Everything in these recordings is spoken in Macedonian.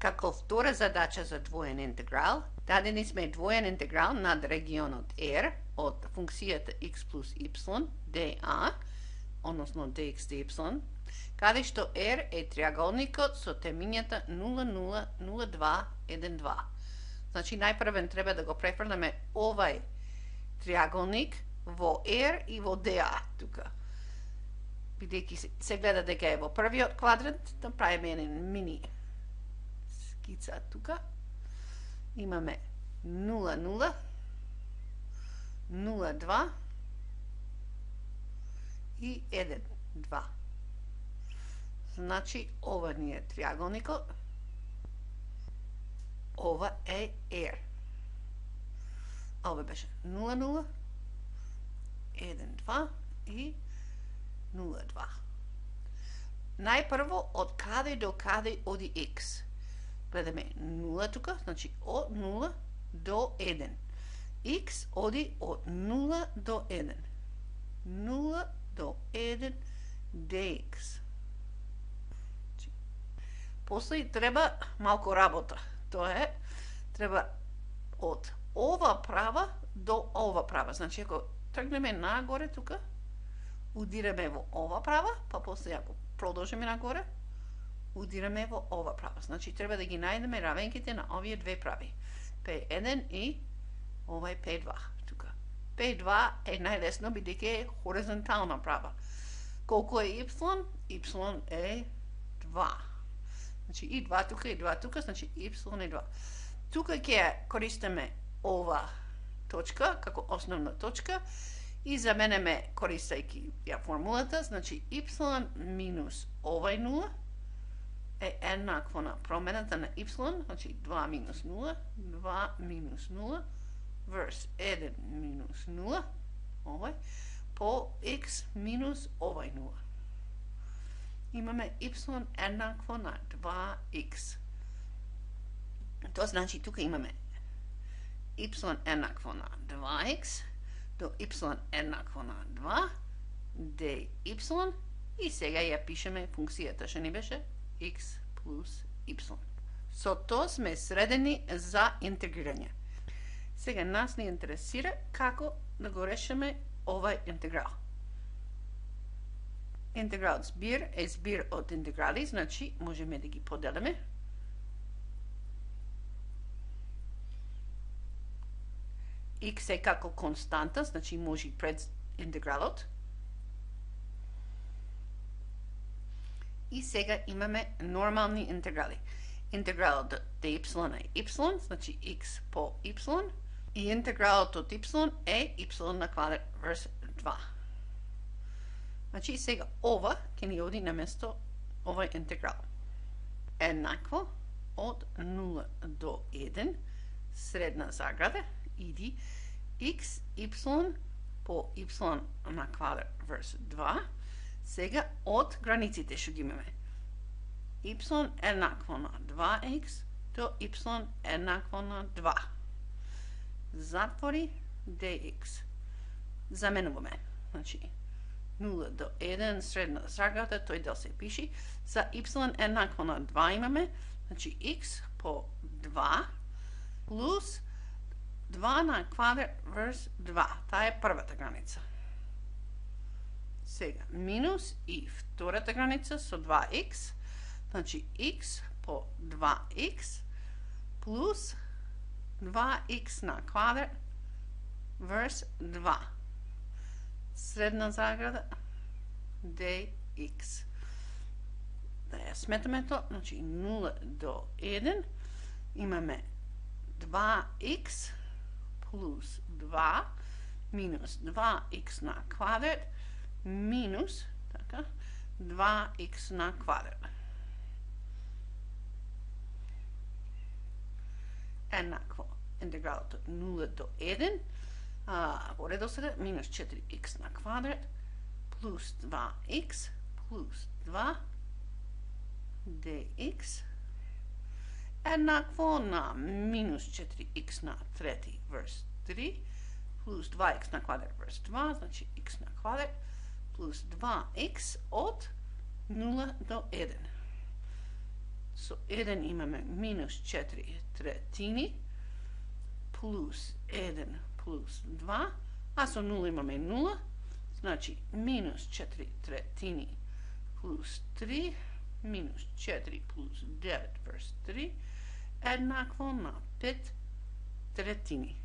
Како втора задача за двоен интеграл, дадени сме двоен интеграл над регионот R од функцијата x плюс y dA, односно dx dy, каде што R е триаголникот со темињата 0, 0, 0, 2, 1, 2. Значи, најпрвен треба да го префрлиме овај триаголник во R и во dA тука. Бидејќи се гледа дека е во првиот квадрант, да правиме еден мини скица тука. Имаме 0, 0, 0, 2 и 1, 2. Значи, ова ни е триаголникот, ова е R. Ова беше 0, 0, 1, 2 и 0, 2. Најпрво, од каде до каде оди x? Гледаме 0 тука, значи од 0 до 1. X оди од 0 до 1. 0 до 1 dx. После треба малку работа. Тоа е, треба од ова права до ова права. Значи, ако тргнеме нагоре тука, удираме во ова права, па после ако продолжиме нагоре, удираме во ова права. Значи, треба да ги најдеме равенките на овие две прави. P1 и овај P2 тука. P2 е најлесно, бидејќи е хоризонтална права. Колку е y? Y е 2. Значи, и 2 тука, и 2 тука, значи y е 2. Тука ќе користиме ова точка, како основна точка, и заменеме, користајќи ја формулата, значи y минус овај 0 е еднакво на промената на y, значи 2 минус 0, 2 минус 0, verse 1 минус 0, овај, по x минус овај 0. Имаме y еднакво на 2x. Тоа значи тука имаме y еднакво на 2x, до y еднакво на 2, dy, и сега ја пишеме функцијата, што ни беше x плюс y. Со тоа сме средени за интегрирање. Сега нас не интересира како да го решиме овај интеграл. Интеграл збир е збир од интеграли, значи можеме да ги поделиме. X е како константа, значи може пред интегралот. И сега имаме нормални интеграли. Интегралот од y е y, значи x по y, и интегралот од y е y на квадрат врз 2. Значи сега ова ќе ни оди на место овај интеграл. Еднакво од 0 до 1, средна заграда, иди x, y по y на квадрат врз 2. Сега од границите што ги имаме. Y еднакво на 2x до y еднакво на 2. Затвори dx. Заменуваме. Значи 0 до 1, средна заграда, тој дел се пиши. За y еднакво на 2 имаме, значи x по 2 плюс 2 на квадрат врз 2. Таа е првата граница. Сега, минус и втората граница со 2x, значи x по 2x плюс 2x на квадрат врз 2. Средна заграда dx. Да ја сметаме тоа, значи 0 до 1 имаме 2x плюс 2 минус 2x на квадрат минус така 2x на квадрат. Еднакво интегралот од 0 до 1, во редослед минус 4x на квадрат плюс 2x плюс 2 dx еднакво на минус 4x на трети врз 3 плюс 2x на квадрат врз 2, значи x на квадрат плюс 2x од 0 до 1. Со 1 имаме минус 4 третини, плюс 1 плюс 2, а со 0 имаме 0, значи минус 4 третини плюс 3, минус 4 плюс 9 врз 3, еднакво на 5 третини.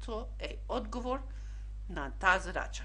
Тоа е одговор на таа задача.